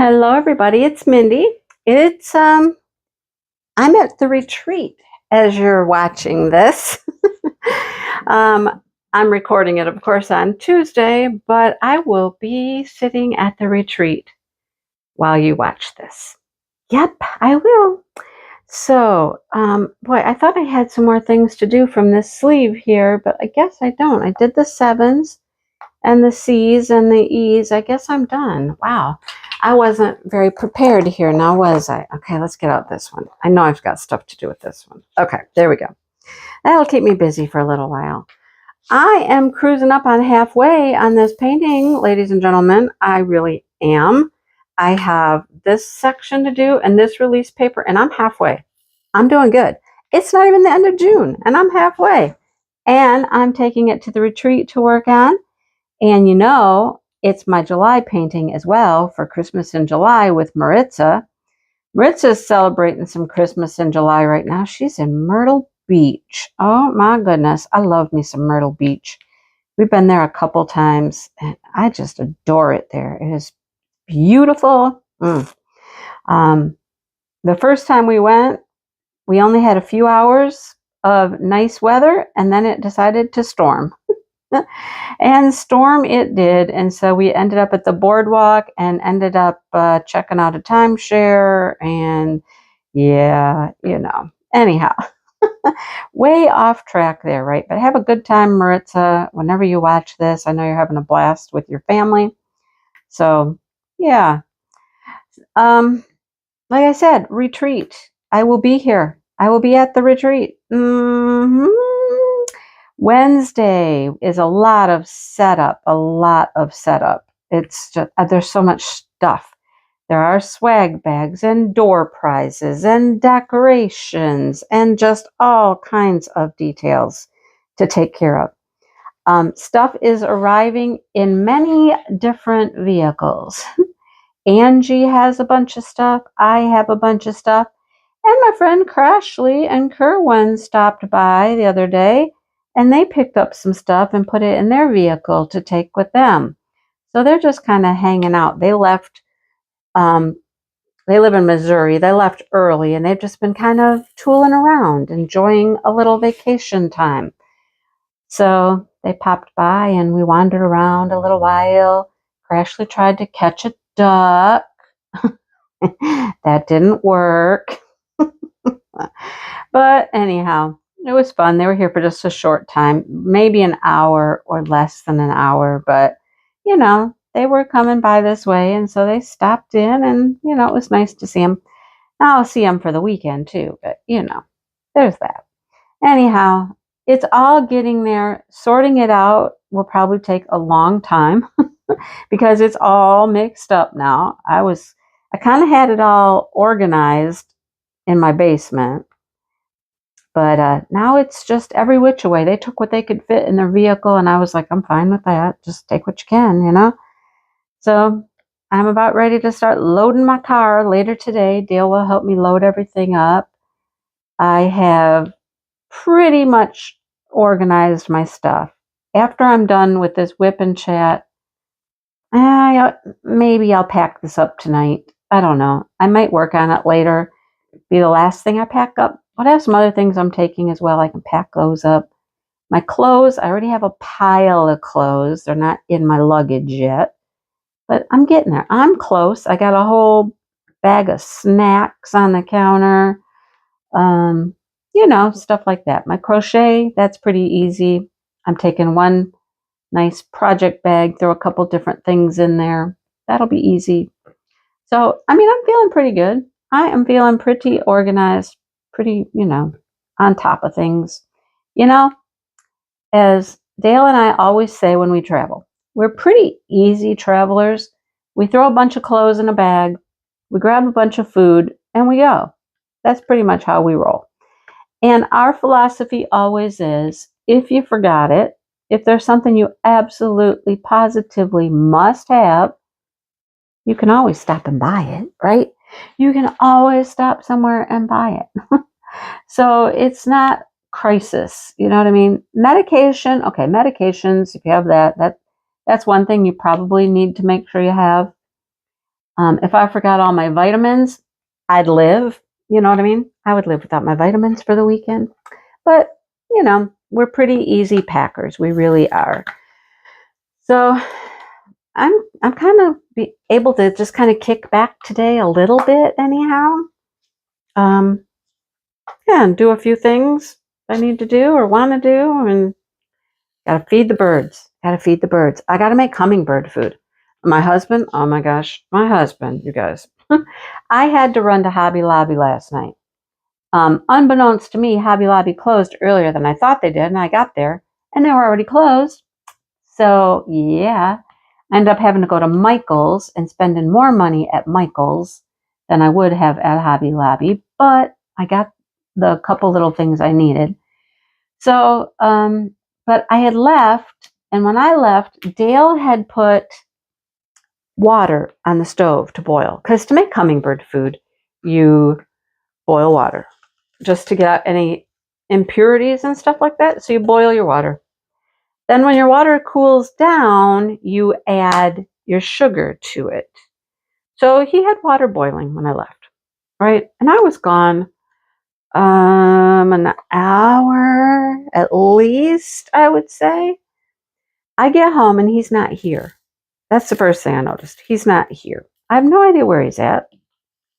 Hello everybody, it's Mindy. It's I'm at the retreat as you're watching this. um I'm recording it of course on Tuesday, but I will be sitting at the retreat while you watch this. Yep, I will. So, boy, I thought I had some more things to do from this sleeve here, but I guess I don't. I did the 7s and the C's and the E's. I guess I'm done. Wow. I wasn't very prepared here now, was I? Okay, let's get out this one. I know I've got stuff to do with this one. Okay, there we go. That'll keep me busy for a little while. I am cruising up on halfway on this painting, ladies and gentlemen. I really am. I have this section to do and this release paper, and I'm halfway. I'm doing good. It's not even the end of June, and I'm halfway. And I'm taking it to the retreat to work on. And you know, it's my July painting as well for Christmas in July with Maritza. Maritza's celebrating some Christmas in July right now. She's in Myrtle Beach. Oh my goodness, I love me some Myrtle Beach. We've been there a couple times and I just adore it there. It is beautiful. The first time we went, we only had a few hours of nice weather and then it decided to storm. And storm it did, and so we ended up at the boardwalk and ended up checking out a timeshare, and yeah, you know, anyhow, way off track there, right? But have a good time, Maritza, whenever you watch this. I know you're having a blast with your family, so yeah. Like I said, retreat. I will be here. I will be at the retreat. Wednesday is a lot of setup, It's just, there's so much stuff. There are swag bags and door prizes and decorations and just all kinds of details to take care of. Stuff is arriving in many different vehicles. Angie has a bunch of stuff. I have a bunch of stuff. And my friend Crashley and Kerwin stopped by the other day. And they picked up some stuff and put it in their vehicle to take with them. So they're just kind of hanging out. They left, they live in Missouri. They left early and they've just been kind of tooling around, enjoying a little vacation time. So they popped by and we wandered around a little while. Crashley tried to catch a duck. That didn't work. But anyhow, it was fun. They were here for just a short time, maybe an hour or less than an hour, but you know, they were coming by this way and so they stopped in and you know, it was nice to see them. Now I'll see them for the weekend too, but you know, there's that. Anyhow, it's all getting there. Sorting it out will probably take a long time because it's all mixed up now. I kind of had it all organized in my basement. But now it's just every which way. They took what they could fit in their vehicle, and I was like, I'm fine with that. Just take what you can, you know? So I'm about ready to start loading my car later today. Dale will help me load everything up. I have pretty much organized my stuff. After I'm done with this WIP and chat, maybe I'll pack this up tonight. I don't know. I might work on it later. Be the last thing I pack up. But I have some other things I'm taking as well. I can pack those up. My clothes, I already have a pile of clothes. They're not in my luggage yet. But I'm getting there. I'm close. I got a whole bag of snacks on the counter. You know, stuff like that. My crochet, that's pretty easy. I'm taking one nice project bag, throw a couple different things in there. That'll be easy. So, I mean, I'm feeling pretty good. I am feeling pretty organized, pretty, you know, on top of things. You know, as Dale and I always say when we travel, we're pretty easy travelers. We throw a bunch of clothes in a bag, we grab a bunch of food, and we go. That's pretty much how we roll. And our philosophy always is, if you forgot it, if there's something you absolutely, positively must have, you can always stop and buy it, right? You can always stop somewhere and buy it. So it's not crisis, you know what I mean? Medication, okay, medications, if you have that's one thing you probably need to make sure you have. If I forgot all my vitamins, I'd live. You know what I mean? I would live without my vitamins for the weekend. But, we're pretty easy packers. We really are. So I'm kind of able to just kind of kick back today a little bit anyhow. Yeah, and do a few things I need to do or want to do, and gotta feed the birds. Gotta feed the birds. I gotta make hummingbird food. My husband, oh my gosh, my husband, you guys. I had to run to Hobby Lobby last night. Unbeknownst to me, Hobby Lobby closed earlier than I thought they did, and I got there, and they were already closed. So, yeah, I ended up having to go to Michael's and spending more money at Michael's than I would have at Hobby Lobby, but I got the couple little things I needed. So, but I had left, and when I left, Dale had put water on the stove to boil. Because to make hummingbird food, you boil water just to get out any impurities and stuff like that. So you boil your water. Then when your water cools down, you add your sugar to it. So he had water boiling when I left, right? And I was gone an hour at least, I would say. I get home and he's not here. That's the first thing I noticed. He's not here. I have no idea where he's at.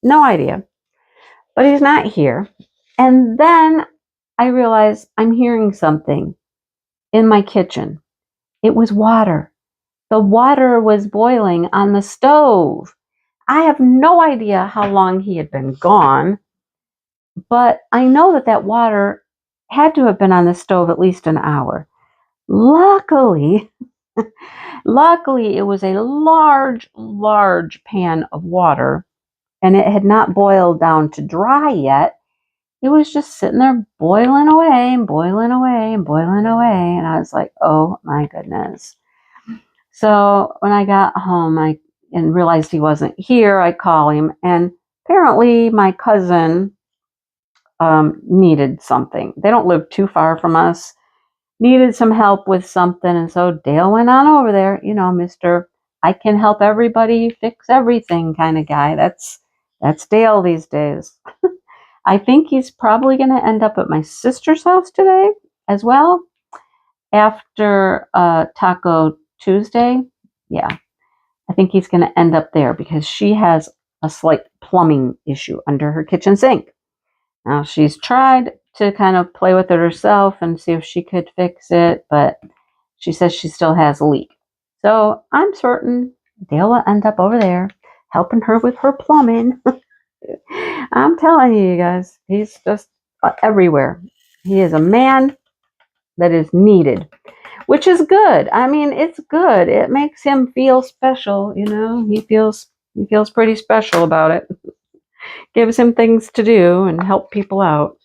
No idea. But he's not here. And then I realize I'm hearing something in my kitchen. It was water. The water was boiling on the stove. I have no idea how long he had been gone, but I know that water had to have been on the stove at least an hour. Luckily, it was a large, large pan of water, and it had not boiled down to dry yet. It was just sitting there boiling away and boiling away and boiling away. And I was like, oh my goodness. So when I got home, and realized he wasn't here, I call him, and apparently my cousin needed something. They don't live too far from us. Needed some help with something, and so Dale went on over there. Mr. I can help everybody fix everything kind of guy. That's Dale these days. I think he's probably going to end up at my sister's house today as well after Taco Tuesday. Yeah, I think he's going to end up there because she has a slight plumbing issue under her kitchen sink. Now, she's tried to kind of play with it herself and see if she could fix it, but she says she still has a leak. So I'm certain Dale will end up over there helping her with her plumbing. I'm telling you guys, he's just everywhere. He is a man that is needed, which is good. I mean, it's good. It makes him feel special, He feels pretty special about it. Gives him things to do and help people out.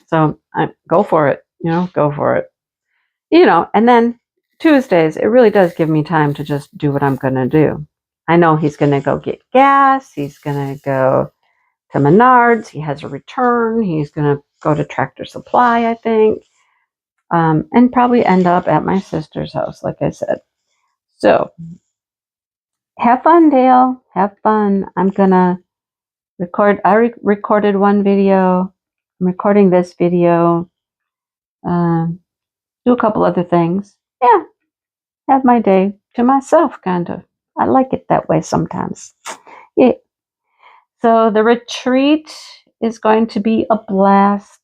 So go for it, go for it. And then Tuesdays, it really does give me time to just do what I'm going to do. I know he's going to go get gas. He's going to go to Menards. He has a return. He's going to go to Tractor Supply, I think, and probably end up at my sister's house, like I said. So have fun, Dale. Have fun. I'm going to record. I recorded one video. I'm recording this video. Do a couple other things. Yeah, have my day to myself, kind of. I like it that way sometimes. Yeah. So the retreat is going to be a blast.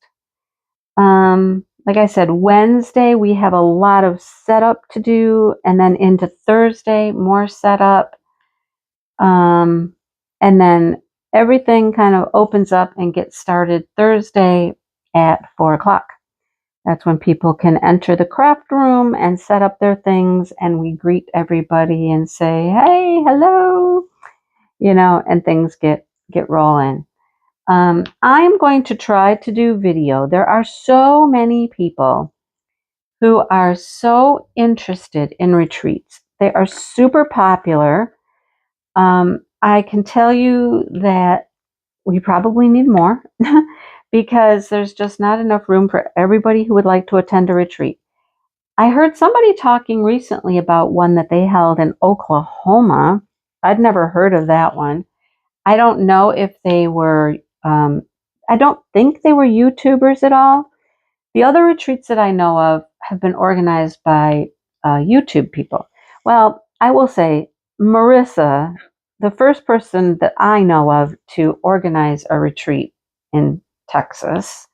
Like I said, Wednesday we have a lot of setup to do, and then into Thursday more setup. And then everything kind of opens up and gets started Thursday at 4:00. That's when people can enter the craft room and set up their things, and we greet everybody and say, hey, hello, and things get rolling. I'm going to try to do video. There are so many people who are so interested in retreats. They are super popular. I can tell you that we probably need more because there's just not enough room for everybody who would like to attend a retreat. I heard somebody talking recently about one that they held in Oklahoma, I'd never heard of that one. I don't know if they were, I don't think they were YouTubers at all. The other retreats that I know of have been organized by YouTube people. Well, I will say, Marissa, the first person that I know of to organize a retreat in Texas,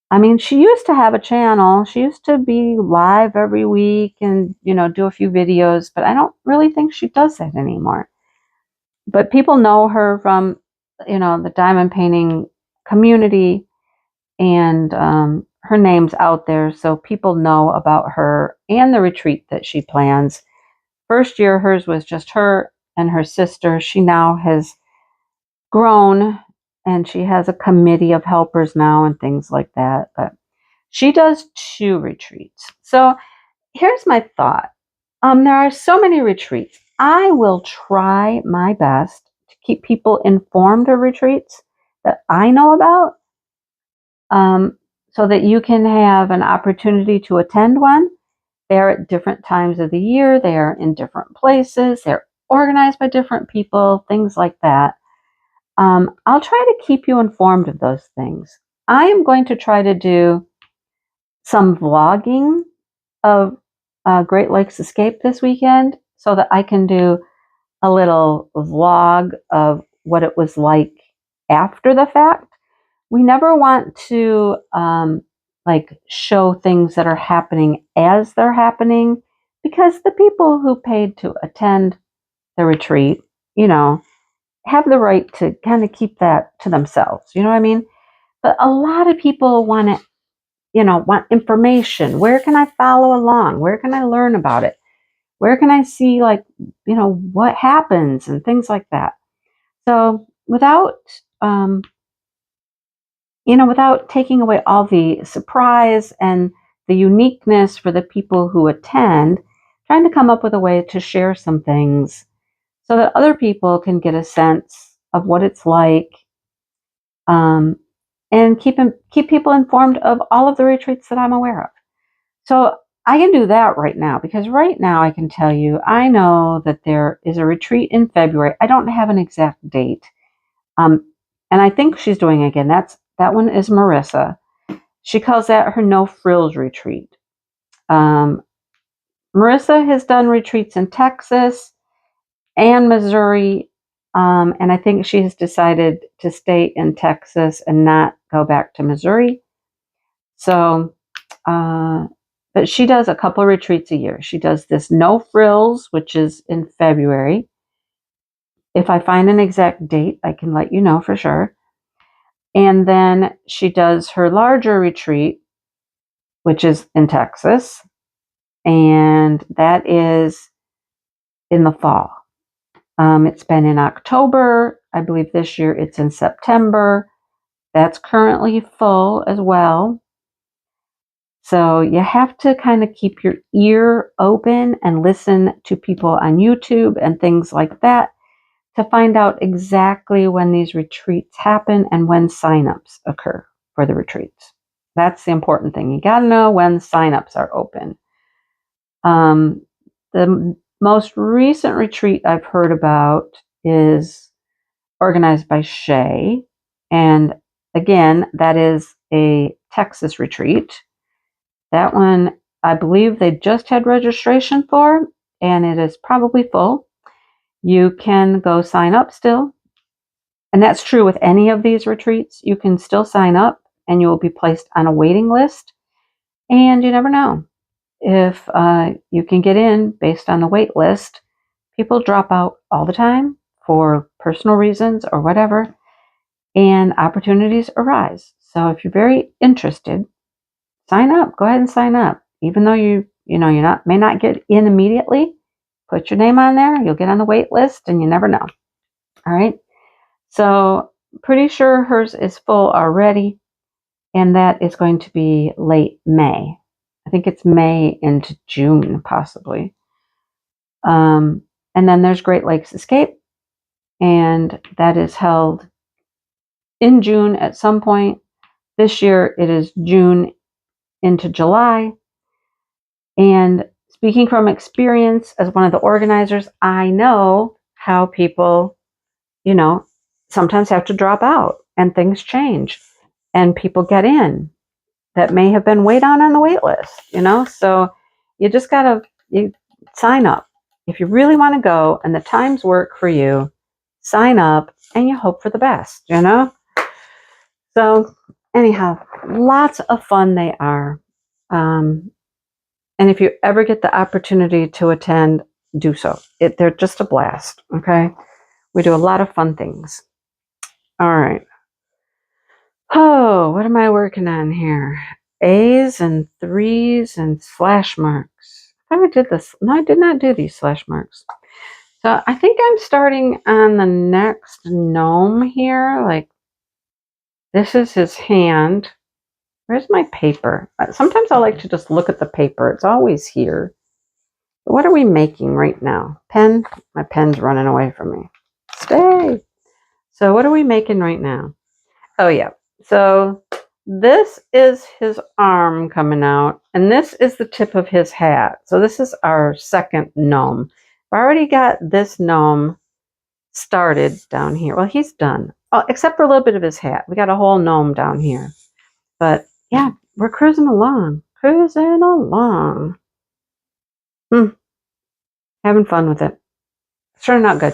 I mean, she used to have a channel. She used to be live every week and, do a few videos, but I don't really think she does that anymore. But people know her from, the diamond painting community, and her name's out there, so people know about her and the retreat that she plans. First year, hers was just her and her sister. She now has grown, and she has a committee of helpers now and things like that. But she does 2 retreats. So here's my thought. There are so many retreats. I will try my best to keep people informed of retreats that I know about, so that you can have an opportunity to attend one. They're at different times of the year. They are in different places. They're organized by different people, things like that. I'll try to keep you informed of those things. I am going to try to do some vlogging of Great Lakes Escape this weekend so that I can do a little vlog of what it was like after the fact. We never want to show things that are happening as they're happening, because the people who paid to attend the retreat, have the right to kind of keep that to themselves. You know what I mean? But a lot of people want information. Where can I follow along? Where can I learn about it? Where can I see what happens and things like that? So without taking away all the surprise and the uniqueness for the people who attend, trying to come up with a way to share some things so that other people can get a sense of what it's like, and keep people informed of all of the retreats that I'm aware of. So I can do that right now, because right now I can tell you, I know that there is a retreat in February. I don't have an exact date. And I think she's doing it again. That one is Marissa. She calls that her No Frills retreat. Marissa has done retreats in Texas and Missouri, and I think she has decided to stay in Texas and not go back to Missouri. So, but she does a couple of retreats a year. She does this No Frills, which is in February. If I find an exact date, I can let you know for sure. And then she does her larger retreat, which is in Texas, and that is in the fall. It's been in October. I believe this year it's in September. That's currently full as well. So you have to kind of keep your ear open and listen to people on YouTube and things like that to find out exactly when these retreats happen and when signups occur for the retreats. That's the important thing. You got to know when signups are open. The most recent retreat I've heard about is organized by Shay. And again, that is a Texas retreat. That one, I believe they just had registration for, and it is probably full. You can go sign up still. And that's true with any of these retreats. You can still sign up and you will be placed on a waiting list. And you never know if you can get in based on the wait list. People drop out all the time for personal reasons or whatever, and opportunities arise. So if you're very interested, sign up. Go ahead and sign up. Even though you may not get in immediately, put your name on there. You'll get on the wait list, and you never know. All right. So pretty sure hers is full already, and that is going to be late May. I think it's May into June, possibly. And then there's Great Lakes Escape, and that is held in June at some point. This year it is June into July. And speaking from experience as one of the organizers, I know how people, sometimes have to drop out and things change and people get in that may have been way down on the wait list, so you just gotta sign up. If you really want to go and the times work for you, sign up and you hope for the best. So anyhow, lots of fun they are. And if you ever get the opportunity to attend, do so. They're just a blast, okay? We do a lot of fun things. All right. Oh, what am I working on here? A's and 3's and slash marks. I thought I did this. No, I did not do these slash marks. So I think I'm starting on the next gnome here. Like, this is his hand. Where's my paper? Sometimes I like to just look at the paper. It's always here. What are we making right now? Pen? My pen's running away from me. Stay. So what are we making right now? Oh, yeah. So this is his arm coming out, and this is the tip of his hat. So this is our second gnome. I've already got this gnome started down here. Well, he's done, except for a little bit of his hat. We got a whole gnome down here. But yeah, we're cruising along. Having fun with it. It's turning out good.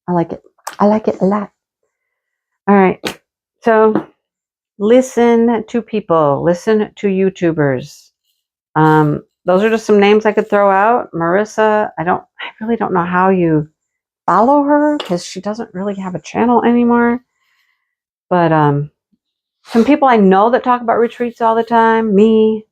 I like it. I like it a lot. All right. So listen to people. Listen to YouTubers. Those are just some names I could throw out. Marissa, I really don't know how you follow her because she doesn't really have a channel anymore. But some people I know that talk about retreats all the time. Me,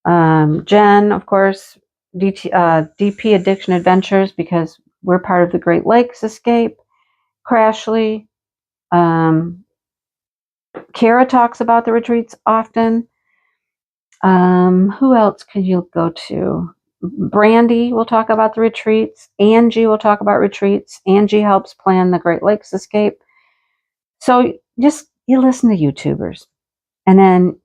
Jen, of course, DP Addiction Adventures, because we're part of the Great Lakes Escape. Crashly. Kara talks about the retreats often. Who else could you go to? Brandy will talk about the retreats. Angie will talk about retreats. Angie helps plan the Great Lakes Escape. So you listen to YouTubers. And then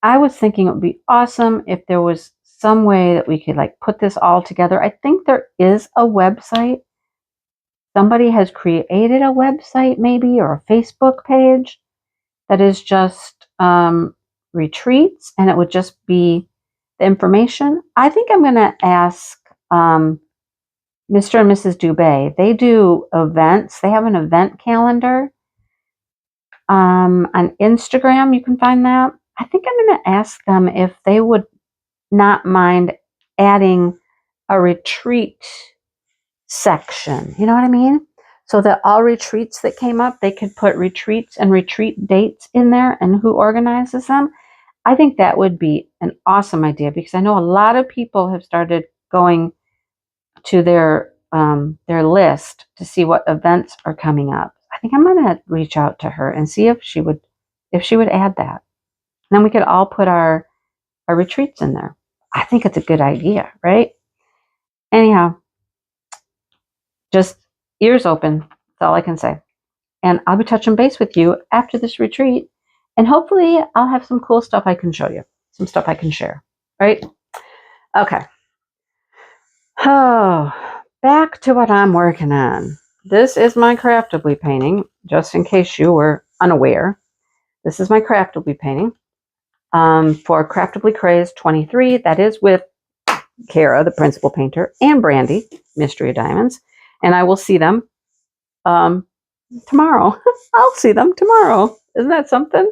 I was thinking it would be awesome if there was some way that we could put this all together. I think there is a website. Somebody has created a website maybe, or a Facebook page that is just retreats, and it would just be the information. I think I'm going to ask Mr. and Mrs. Dubé. They do events. They have an event calendar on Instagram. You can find that. I think I'm going to ask them if they would not mind adding a retreat section. You know what I mean? So that all retreats that came up, they could put retreats and retreat dates in there and who organizes them. I think that would be an awesome idea, because I know a lot of people have started going to their list to see what events are coming up. I think I'm going to reach out to her and see if she would add that. And then we could all put our retreats in there. I think it's a good idea, right? Anyhow, just ears open. That's all I can say. And I'll be touching base with you after this retreat. And hopefully I'll have some cool stuff I can show you. Some stuff I can share. Right? Okay. Oh, back to what I'm working on. This is my Craftably painting, just in case you were unaware. This is my Craftably painting for Craftably Craze 23. That is with Kara, the principal painter, and Brandy, Mystery of Diamonds. And I will see them tomorrow. I'll see them tomorrow. Isn't that something?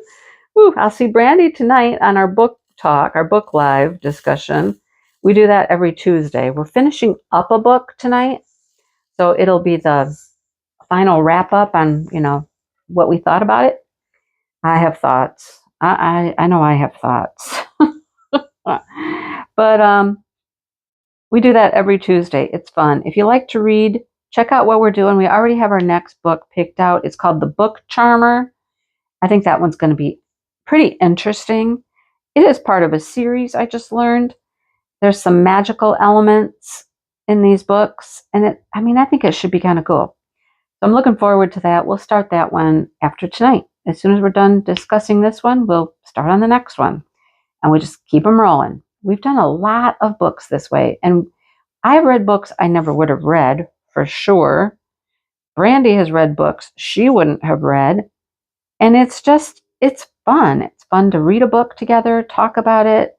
Woo, I'll see Brandy tonight on our book talk, our book live discussion. We do that every Tuesday. We're finishing up a book tonight, so it'll be the final wrap up on, what we thought about it. I have thoughts. I know I have thoughts. But we do that every Tuesday. It's fun. If you like to read, check out what we're doing. We already have our next book picked out. It's called The Book Charmer. I think that one's going to be pretty interesting. It is part of a series I just learned. There's some magical elements in these books, and I think it should be kind of cool. So I'm looking forward to that. We'll start that one after tonight. As soon as we're done discussing this one, we'll start on the next one, and we just keep them rolling. We've done a lot of books this way, and I've read books I never would have read for sure. Brandy has read books she wouldn't have read. And it's fun. It's fun to read a book together, talk about it,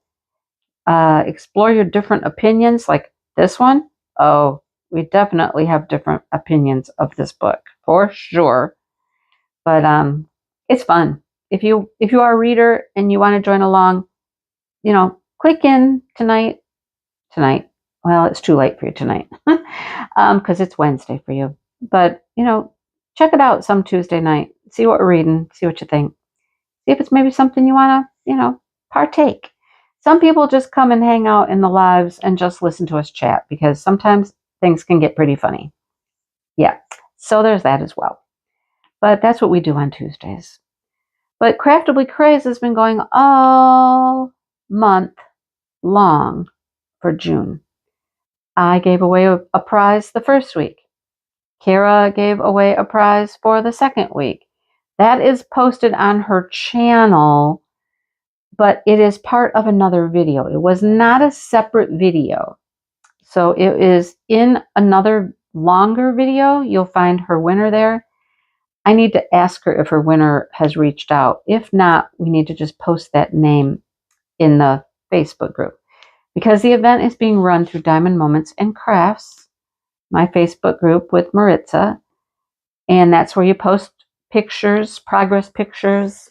explore your different opinions. Like this one, oh, we definitely have different opinions of this book for sure. But it's fun. If you are a reader and you want to join along, click in tonight. Well, it's too late for you tonight because it's Wednesday for you. But check it out some Tuesday night. See what we're reading. See what you think. See if it's maybe something you want to partake. Some people just come and hang out in the lives and just listen to us chat because sometimes things can get pretty funny. Yeah, so there's that as well. But that's what we do on Tuesdays. But Craftably Craze has been going all month long for June. I gave away a prize the first week. Kara gave away a prize for the second week. That is posted on her channel, but it is part of another video. It was not a separate video. So it is in another longer video. You'll find her winner there. I need to ask her if her winner has reached out. If not, we need to just post that name in the Facebook group. Because the event is being run through Diamond Moments and Krafts, my Facebook group with Maritza. And that's where you post pictures, progress pictures,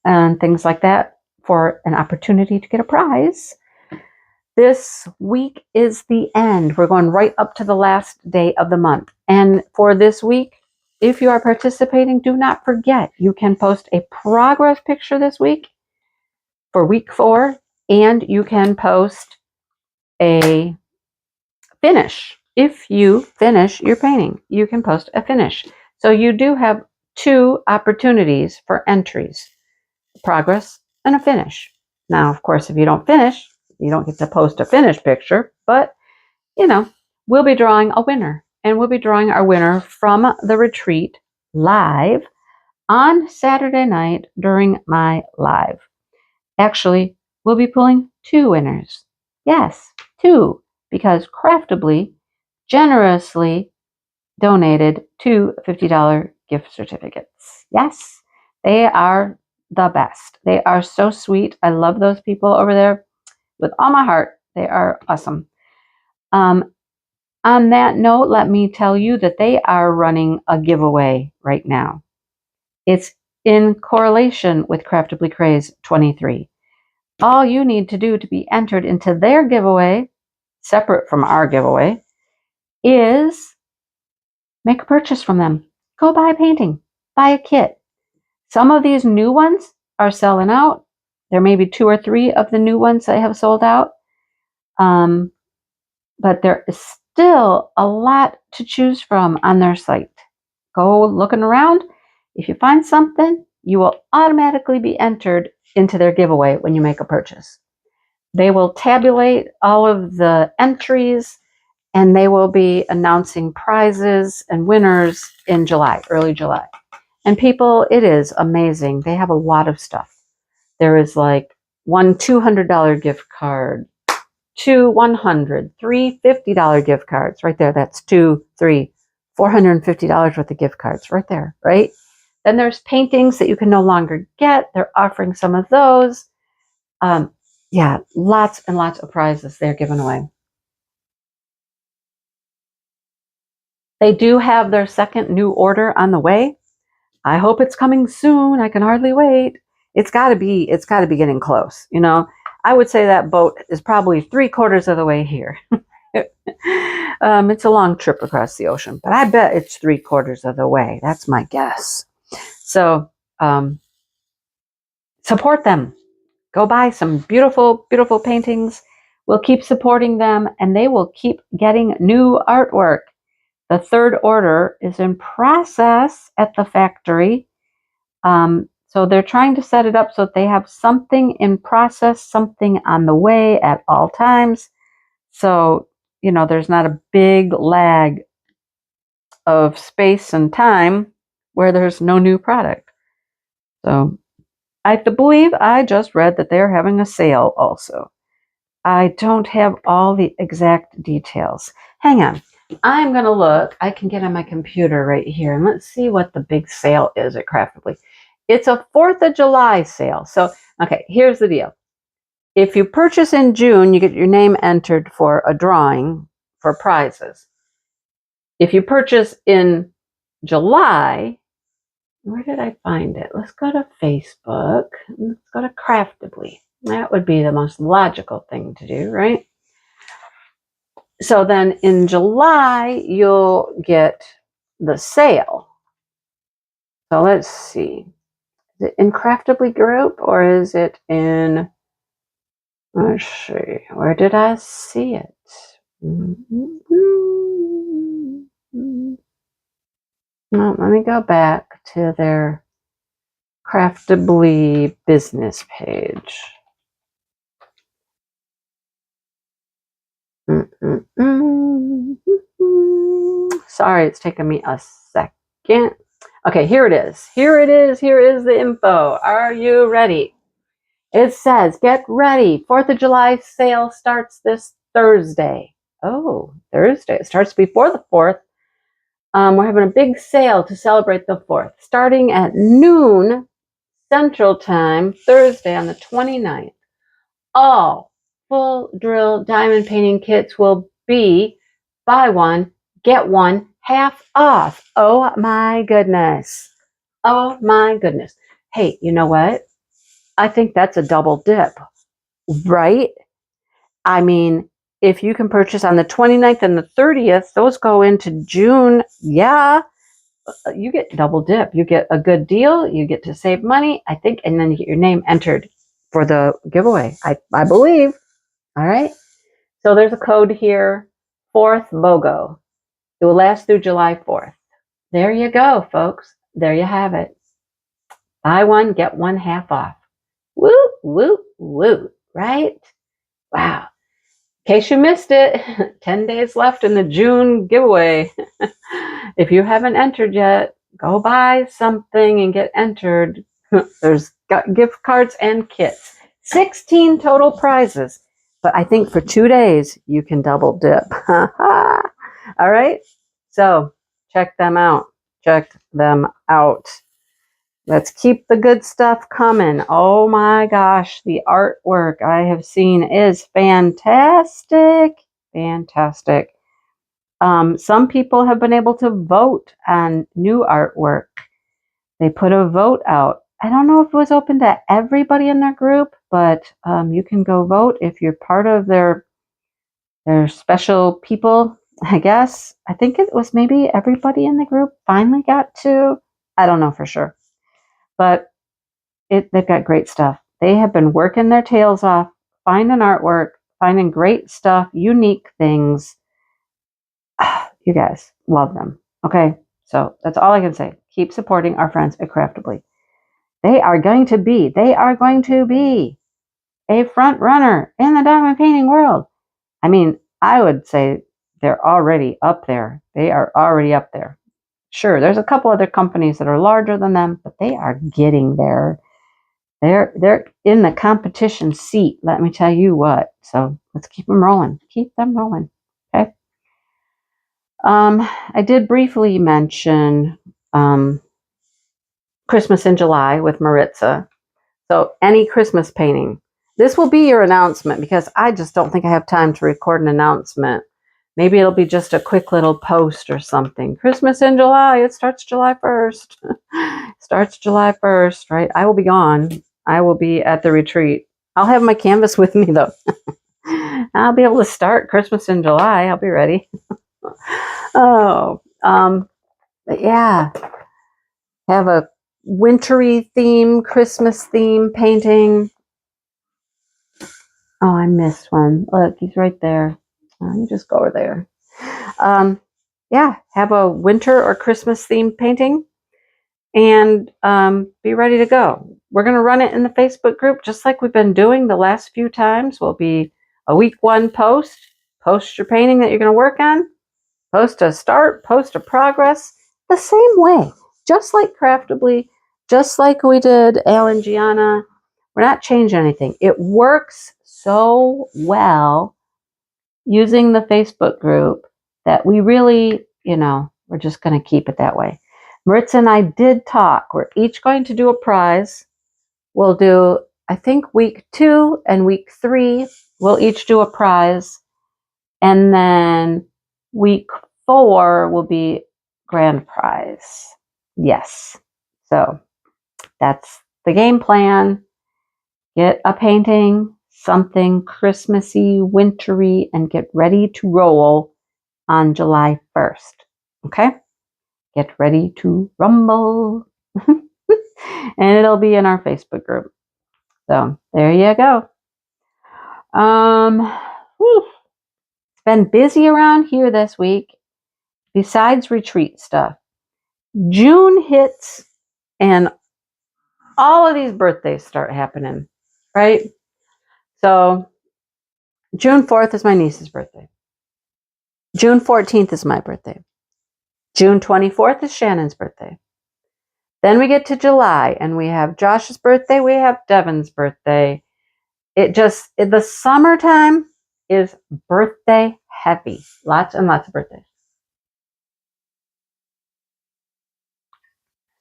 and things like that for an opportunity to get a prize. This week is the end. We're going right up to the last day of the month. And for this week, if you are participating, do not forget you can post a progress picture this week for week 4, and you can post a finish. If you finish your painting, you can post a finish. So you do have 2 opportunities for entries, progress and a finish. Now, of course, if you don't finish, you don't get to post a finished picture, but, we'll be drawing a winner. And we'll be drawing our winner from the retreat live on Saturday night during my live. Actually, we'll be pulling 2 winners. Yes, 2, because Craftably generously donated 2 $50 gift certificates. Yes, they are the best. They are so sweet. I love those people over there with all my heart. They are awesome. On that note, let me tell you that they are running a giveaway right now. It's in correlation with Craftably Craze 23. All you need to do to be entered into their giveaway, separate from our giveaway, is make a purchase from them. Go buy a painting. Buy a kit. Some of these new ones are selling out. There may be 2 or 3 of the new ones that have sold out. But there is still a lot to choose from on their site. Go looking around. If you find something, you will automatically be entered into their giveaway when you make a purchase. They will tabulate all of the entries, and they will be announcing prizes and winners in July, early July. And people, it is amazing. They have a lot of stuff. There is like one $200 gift card, 2 $100, 3 $50 gift cards right there. That's 2, 3, $450 worth of gift cards right there, right? Then there's paintings that you can no longer get. They're offering some of those. Yeah, lots and lots of prizes they're giving away. They do have their second new order on the way. I hope it's coming soon. I can hardly wait. It's got to be getting close. I would say that boat is probably 3/4 of the way here. It's a long trip across the ocean, but I bet it's 3/4 of the way. That's my guess. So support them. Go buy some beautiful, beautiful paintings. We'll keep supporting them, and they will keep getting new artwork. The 3rd order is in process at the factory. So they're trying to set it up so that they have something in process, something on the way at all times. So, there's not a big lag of space and time where there's no new product. So I believe I just read that they're having a sale also. I don't have all the exact details. Hang on. I'm going to look. I can get on my computer right here, and let's see what the big sale is at Craftably. It's a 4th of July sale. So, okay, here's the deal. If you purchase in June, you get your name entered for a drawing for prizes. If you purchase in July, where did I find it? Let's go to Facebook. Let's go to Craftably. That would be the most logical thing to do, right? So then in July, you'll get the sale. So let's see. Is it in Craftably group or is it in, let's see, where did I see it? Well, let me go back to their Craftably business page. Sorry, it's taking me a second. Okay, here it is. Here it is. Here is the info. Are you ready? It says, get ready. 4th of July sale starts this Thursday. Oh, Thursday. It starts before the 4th. We're having a big sale to celebrate the 4th, starting at noon Central Time, Thursday on the 29th. All full drill diamond painting kits will be buy one, get one half off. Oh my goodness. Oh my goodness. Hey, you know what? I think that's a double dip, right? I mean, if you can purchase on the 29th and the 30th, those go into June. Yeah, you get double dip. You get a good deal. You get to save money, I think, and then you get your name entered for the giveaway. I believe. All right. So there's a code here, 4th BOGO. It will last through July 4th. There you go, folks. There you have it. Buy one, get one half off. Woo, woo, woo, right? Wow. In case you missed it, 10 days left in the June giveaway. If you haven't entered yet, go buy something and get entered. There's gift cards and kits. 16 total prizes. But I think for 2 days, you can double dip. All right? So check them out. Check them out. Let's keep the good stuff coming. Oh my gosh, the artwork I have seen is fantastic. Fantastic. Some people have been able to vote on new artwork. They put a vote out. I don't know if it was open to everybody in their group, but you can go vote if you're part of their special people, I guess. I think it was maybe everybody in the group finally got to. I don't know for sure. But they've got great stuff. They have been working their tails off, finding artwork, finding great stuff, unique things. You guys love them. Okay, so that's all I can say. Keep supporting our friends at Craftably. They are going to be a front runner in the diamond painting world. I mean, I would say they're already up there. They are already up there. Sure, there's a couple other companies that are larger than them, but they are getting there. They're in the competition seat, let me tell you what. So let's keep them rolling. Keep them rolling. Okay. I did briefly mention Christmas in July with Maritza. So any Christmas painting. This will be your announcement because I just don't think I have time to record an announcement. Maybe it'll be just a quick little post or something. Christmas in July. It starts July 1st. Starts July 1st, right? I will be gone. I will be at the retreat. I'll have my canvas with me, though. I'll be able to start Christmas in July. I'll be ready. But yeah. Have a wintry theme, Christmas theme painting. Oh, I missed one. Look, he's right there. You just go over there. Yeah, have a winter or Christmas themed painting and be ready to go. We're going to run it in the Facebook group just like we've been doing the last few times. Will be a week 1 post. Post your painting that you're going to work on. Post a start, post a progress. The same way. Just like Craftably, just like we did Al and Gianna. We're not changing anything. It works so well using the Facebook group that we really, we're just going to keep it that way. Maritza and I did talk. We're each going to do a prize. We'll do, I think, week 2 and week 3, we'll each do a prize. And then week 4 will be grand prize. Yes. So that's the game plan. Get a painting, something Christmassy, wintry, and get ready to roll on July 1st. Okay? Get ready to rumble. And it'll be in our Facebook group. So there you go. It's been busy around here this week. Besides retreat stuff, June hits and all of these birthdays start happening, right? So June 4th is my niece's birthday. June 14th is my birthday. June 24th is Shannon's birthday. Then we get to July and we have Josh's birthday. We have Devin's birthday. The summertime is birthday heavy. Lots and lots of birthdays.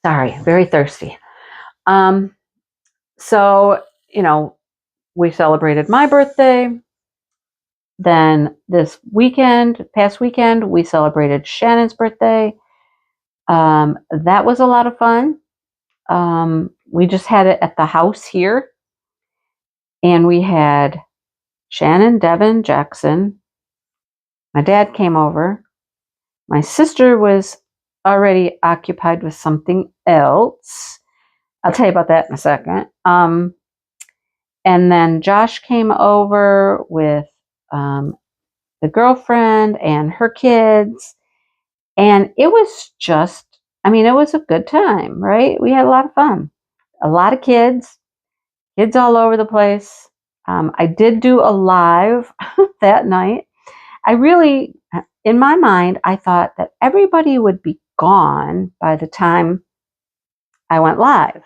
Sorry, very thirsty. So, we celebrated my birthday. Then this past weekend, we celebrated Shannon's birthday. That was a lot of fun. We just had it at the house here. And we had Shannon, Devin, Jackson. My dad came over. My sister was already occupied with something else. I'll tell you about that in a second. And then Josh came over with the girlfriend and her kids. And it was it was a good time, right? We had a lot of fun. A lot of kids all over the place. I did do a live that night. I really, in my mind, I thought that everybody would be gone by the time I went live.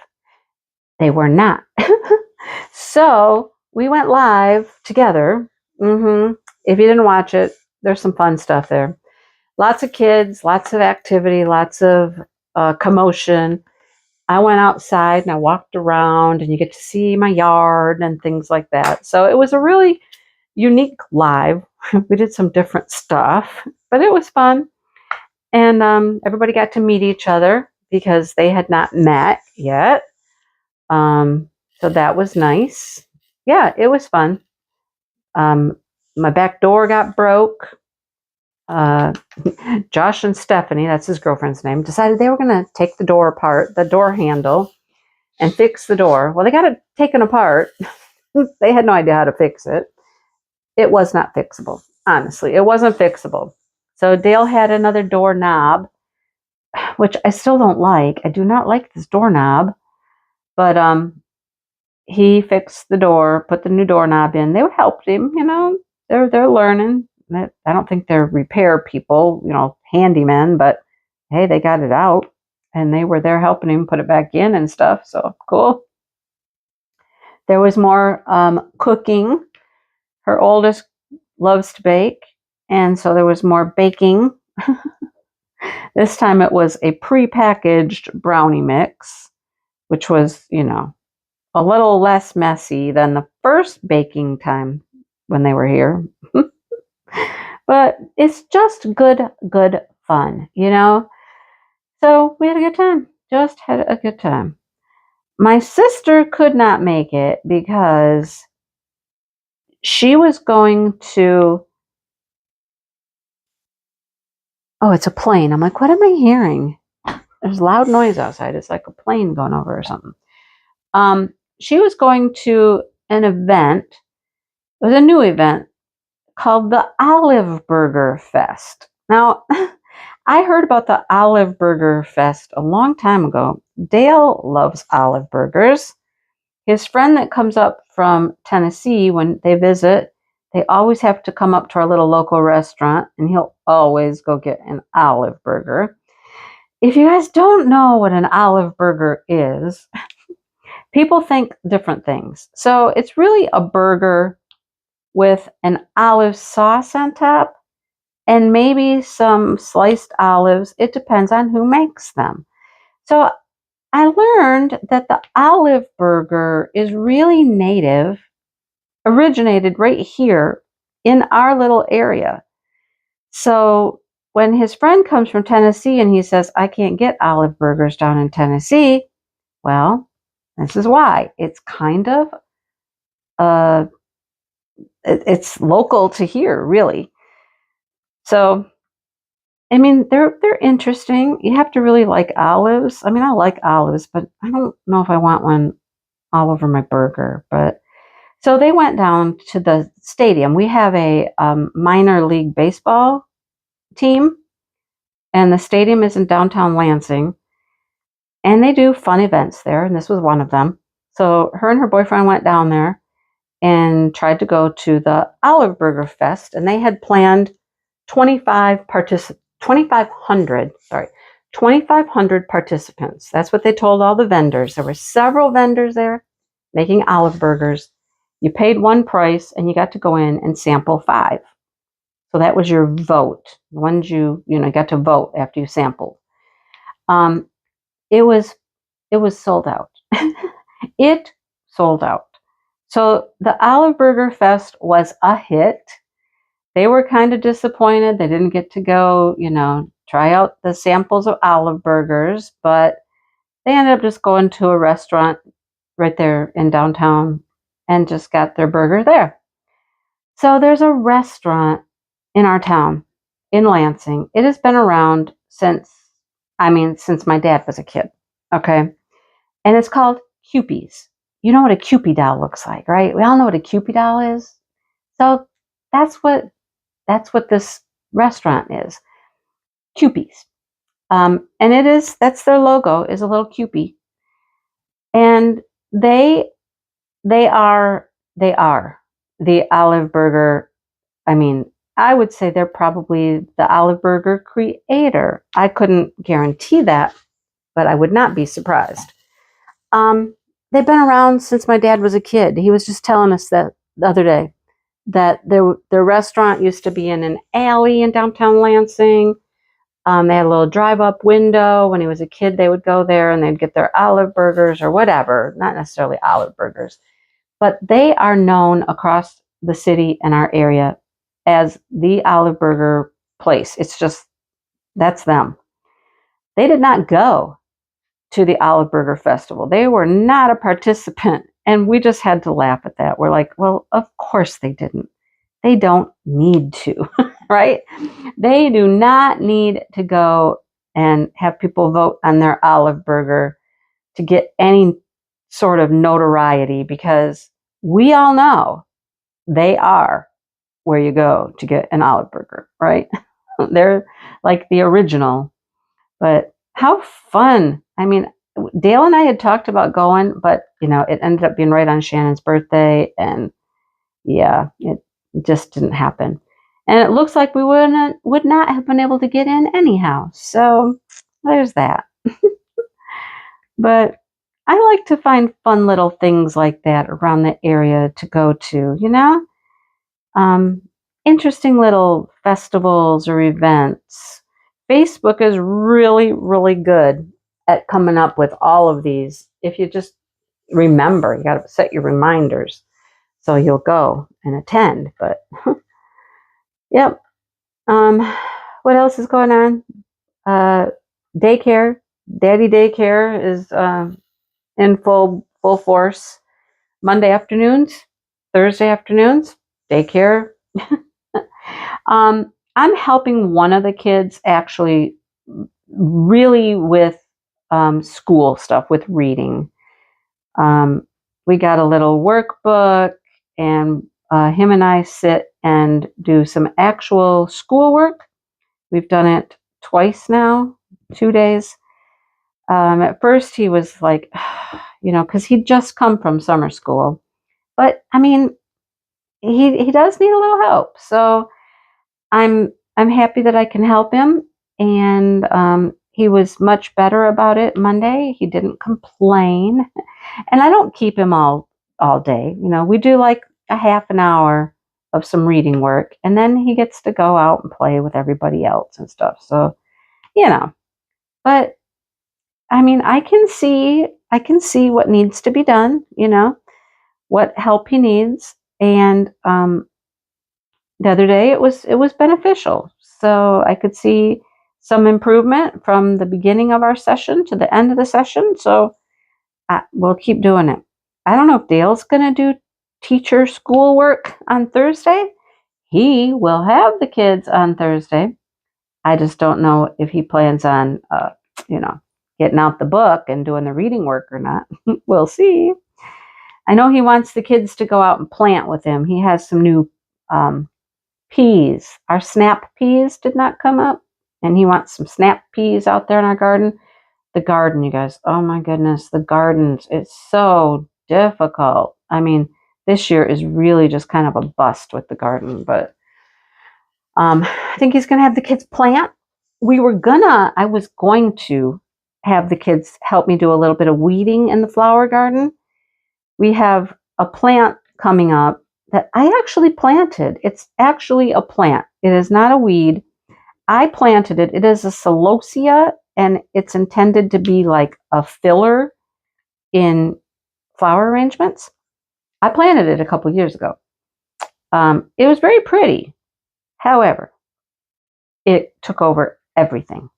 They were not. So we went live together. If you didn't watch it, there's some fun stuff there. Lots of kids, lots of activity, lots of commotion. I went outside and I walked around and you get to see my yard and things like that. So it was a really unique live. We did some different stuff, but it was fun. And everybody got to meet each other because they had not met yet. So that was nice. Yeah, it was fun. My back door got broke. Josh and Stephanie, that's his girlfriend's name, decided they were going to take the door apart, the door handle, and fix the door. Well, they got it taken apart. They had no idea how to fix it. It was not fixable. Honestly, it wasn't fixable. So Dale had another doorknob, which I still don't like. I do not like this doorknob. But he fixed the door, put the new doorknob in. They helped him, they're learning. I don't think they're repair people, handymen, but hey, they got it out and they were there helping him put it back in and stuff. So cool. There was more cooking. Her oldest loves to bake. And so there was more baking. This time it was a pre-packaged brownie mix, which was, a little less messy than the first baking time when they were here. But it's just good fun, So we had a good time. Just had a good time. My sister could not make it because she was going to... Oh, it's a plane. I'm like, what am I hearing? There's loud noise outside. It's like a plane going over or something. She was going to an event. It was a new event called the Olive Burger Fest. Now, I heard about the Olive Burger Fest a long time ago. Dale loves olive burgers. His friend that comes up from Tennessee, when they visit, they always have to come up to our little local restaurant, and he'll always go get an olive burger. If you guys don't know what an olive burger is, people think different things. So it's really a burger with an olive sauce on top and maybe some sliced olives. It depends on who makes them. So I learned that the olive burger is really native, originated right here in our little area. So when his friend comes from Tennessee and he says, I can't get olive burgers down in Tennessee, well, this is why. It's kind of, uh, it's local to here, really. So, I mean, they're interesting. You have to really like olives. I mean, I like olives, but I don't know if I want one all over my burger. But so they went down to the stadium. We have a minor league baseball team, and the stadium is in downtown Lansing. And they do fun events there, and this was one of them. So her and her boyfriend went down there and tried to go to the Olive Burger Fest, and they had planned 2,500 participants. That's what they told all the vendors. There were several vendors there making olive burgers. You paid one price, and you got to go in and sample 5. So that was your vote. The ones you got to vote after you sampled. It was sold out. It sold out. So the Olive Burger Fest was a hit. They were kind of disappointed. They didn't get to go, try out the samples of olive burgers, but they ended up just going to a restaurant right there in downtown and just got their burger there. So there's a restaurant in our town in Lansing. It has been around since my dad was a kid. Okay. And it's called Kewpie's. You know what a Kewpie doll looks like, right? We all know what a Kewpie doll is. So that's what this restaurant is. Kewpie's. And that's their logo, is a little Kewpie. And they are the olive burger. I mean, I would say they're probably the olive burger creator. I couldn't guarantee that, but I would not be surprised. They've been around since my dad was a kid. He was just telling us that the other day that their restaurant used to be in an alley in downtown Lansing. They had a little drive-up window. When he was a kid, they would go there and they'd get their olive burgers or whatever. Not necessarily olive burgers, but they are known across the city and our area as the olive burger place. It's just, that's them. They did not go to the Olive Burger Festival. They were not a participant, and we just had to laugh at that. We're like, well, of course they didn't. They don't need to, right? They do not need to go and have people vote on their olive burger to get any sort of notoriety, because we all know they are where you go to get an olive burger, right? They're like the original. But how fun. I mean, Dale and I had talked about going, but it ended up being right on Shannon's birthday, and yeah, it just didn't happen. And it looks like we would not have been able to get in anyhow. So there's that. But I like to find fun little things like that around the area to go to, interesting little festivals or events. Facebook is really, really good at coming up with all of these. If you just remember, you got to set your reminders so you'll go and attend. But yep. What else is going on? Daycare, daddy daycare is in full force. Monday afternoons, Thursday afternoons, daycare. I'm helping one of the kids actually really with school stuff, with reading. We got a little workbook, and him and I sit and do some actual schoolwork. We've done it twice now, 2 days. At first he was like, because he'd just come from summer school. But I mean, he does need a little help. So I'm happy that I can help him. And he was much better about it Monday. He didn't complain. And I don't keep him all day. We do like a half an hour of some reading work, and then he gets to go out and play with everybody else and stuff. So, but I mean, I can see what needs to be done, what help he needs. And the other day it was beneficial. So I could see some improvement from the beginning of our session to the end of the session. So we'll keep doing it. I don't know if Dale's going to do teacher schoolwork on Thursday. He will have the kids on Thursday. I just don't know if he plans on, getting out the book and doing the reading work or not. We'll see. I know he wants the kids to go out and plant with him. He has some new peas. Our snap peas did not come up, and he wants some snap peas out there in our garden. The garden, you guys, oh my goodness, the gardens, it's so difficult. I mean, this year is really just kind of a bust with the garden, but I think he's going to have the kids plant. I was going to have the kids help me do a little bit of weeding in the flower garden. We have a plant coming up that I actually planted. It's actually a plant. It is not a weed. I planted it. It is a celosia, and it's intended to be like a filler in flower arrangements. I planted it a couple years ago. It was very pretty. However, it took over everything.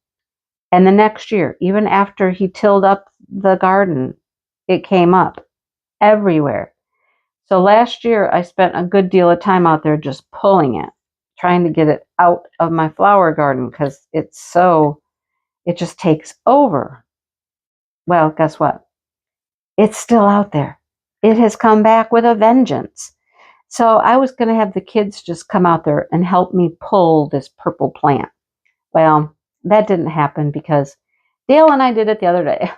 And the next year, even after he tilled up the garden, it came up everywhere. So last year, I spent a good deal of time out there just pulling it, trying to get it out of my flower garden because it just takes over. Well, guess what? It's still out there. It has come back with a vengeance. So I was going to have the kids just come out there and help me pull this purple plant. Well, that didn't happen because Dale and I did it the other day.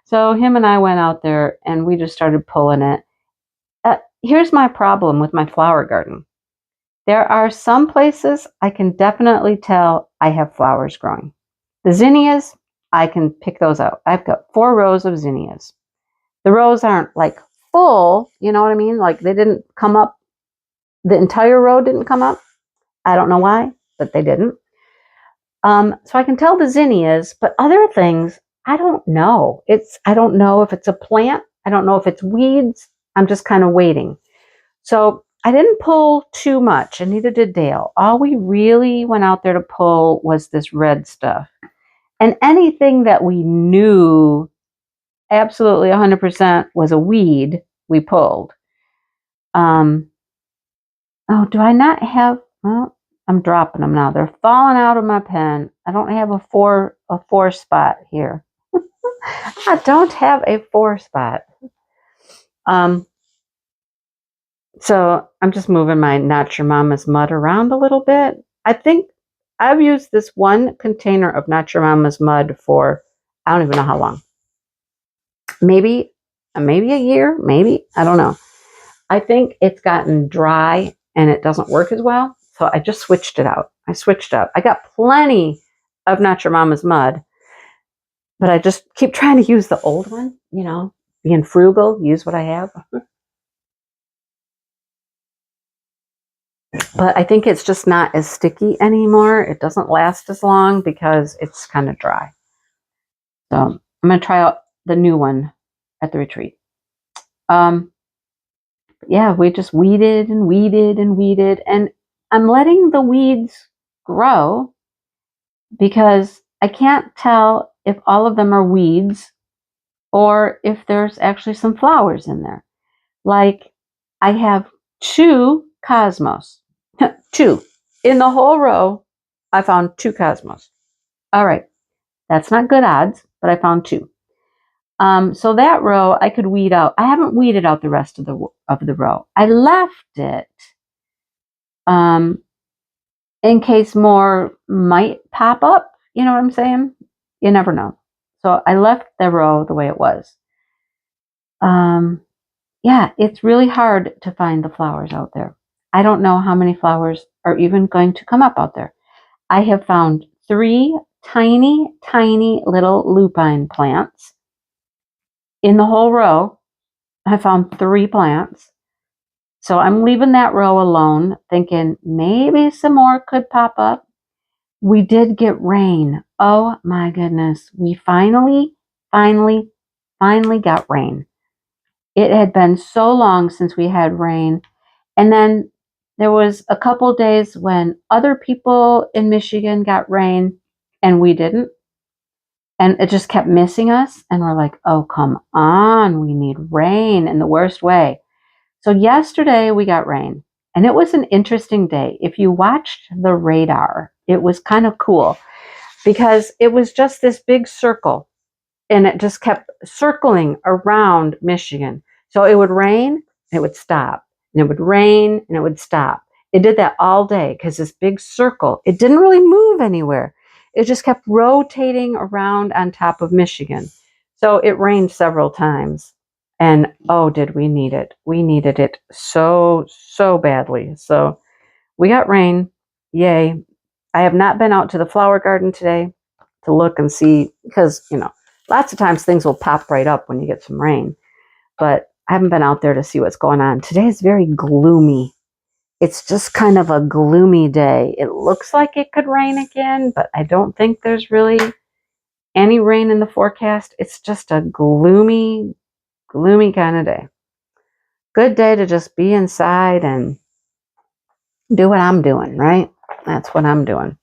So him and I went out there and we just started pulling it. Here's my problem with my flower garden. There are some places I can definitely tell I have flowers growing. The zinnias, I can pick those out. I've got 4 rows of zinnias. The rows aren't like full, you know what I mean? Like they didn't come up. The entire row didn't come up. I don't know why, but they didn't. So I can tell the zinnias, but other things, I don't know. I don't know if it's a plant. I don't know if it's weeds. I'm just kind of waiting. So I didn't pull too much, and neither did Dale. All we really went out there to pull was this red stuff. And anything that we knew absolutely 100% was a weed, we pulled. Oh, do I not have... Well, I'm dropping them now. They're falling out of my pen. I don't have a four spot here. I don't have a 4 spot. So I'm just moving my Not Your Mama's Mud around a little bit. I think I've used this one container of Not Your Mama's Mud for, I don't even know how long. Maybe a year, maybe. I don't know. I think it's gotten dry and it doesn't work as well. So I just switched it out. I got plenty of Not Your Mama's Mud, but I just keep trying to use the old one, being frugal, use what I have. But I think it's just not as sticky anymore. It doesn't last as long because it's kind of dry. So I'm going to try out the new one at the retreat. Yeah, we just weeded and weeded and weeded. And I'm letting the weeds grow because I can't tell if all of them are weeds or if there's actually some flowers in there. Like I have 2 cosmos. 2. In the whole row, I found 2 cosmos. All right. That's not good odds, but I found 2. So that row I could weed out. I haven't weeded out the rest of the row. I left it in case more might pop up. You know what I'm saying? You never know. So I left the row the way it was. Yeah, it's really hard to find the flowers out there. I don't know how many flowers are even going to come up out there. I have found 3 tiny, tiny little lupine plants. In the whole row, I found 3 plants. So I'm leaving that row alone, thinking maybe some more could pop up. We did get rain. Oh my goodness. We finally got rain. It had been so long since we had rain. And then there was a couple days when other people in Michigan got rain and we didn't. And it just kept missing us. And we're like, oh, come on. We need rain in the worst way. So yesterday we got rain. And it was an interesting day. If you watched the radar, it was kind of cool because it was just this big circle and it just kept circling around Michigan. So it would rain, it would stop, and it would rain, and it would stop. It did that all day because this big circle, it didn't really move anywhere. It just kept rotating around on top of Michigan. So it rained several times. And oh, did we need it? We needed it so, so badly. So we got rain. Yay. I have not been out to the flower garden today to look and see because, lots of times things will pop right up when you get some rain. But I haven't been out there to see what's going on. Today is very gloomy. It's just kind of a gloomy day. It looks like it could rain again, but I don't think there's really any rain in the forecast. It's just a gloomy kind of day. Good day to just be inside and do what I'm doing, right? That's what I'm doing.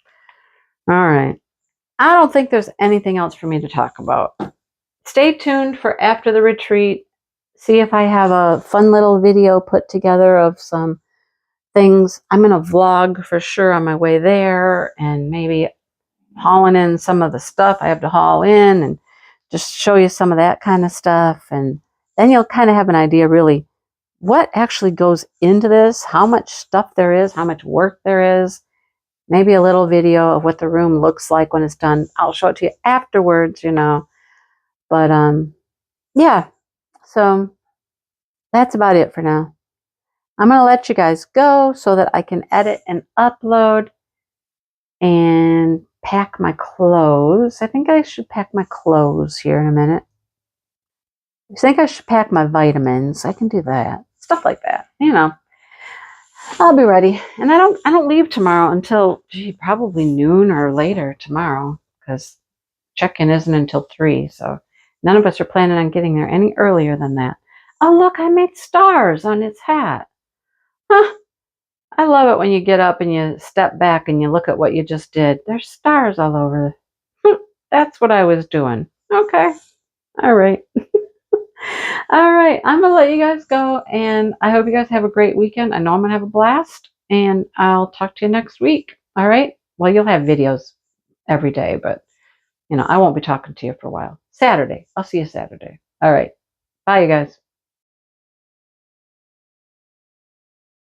All right. I don't think there's anything else for me to talk about. Stay tuned for after the retreat. See if I have a fun little video put together of some things. I'm going to vlog for sure on my way there and maybe hauling in some of the stuff I have to haul in and just show you some of that kind of stuff. And then you'll kind of have an idea really what actually goes into this, how much stuff there is, how much work there is. Maybe a little video of what the room looks like when it's done. I'll show it to you afterwards, But yeah, so that's about it for now. I'm going to let you guys go so that I can edit and upload and pack my clothes. I think I should pack my clothes here in a minute. I think I should pack my vitamins. I can do that. Stuff like that, I'll be ready. And I don't leave tomorrow until probably noon or later tomorrow because check-in isn't until 3, so none of us are planning on getting there any earlier than that. Oh, look, I made stars on its hat. Huh. I love it when you get up and you step back and you look at what you just did. There's stars all over. That's what I was doing. Okay. All right. All right. I'm going to let you guys go, and I hope you guys have a great weekend. I know I'm going to have a blast, and I'll talk to you next week. All right? Well, you'll have videos every day, but, I won't be talking to you for a while. Saturday. I'll see you Saturday. All right. Bye, you guys.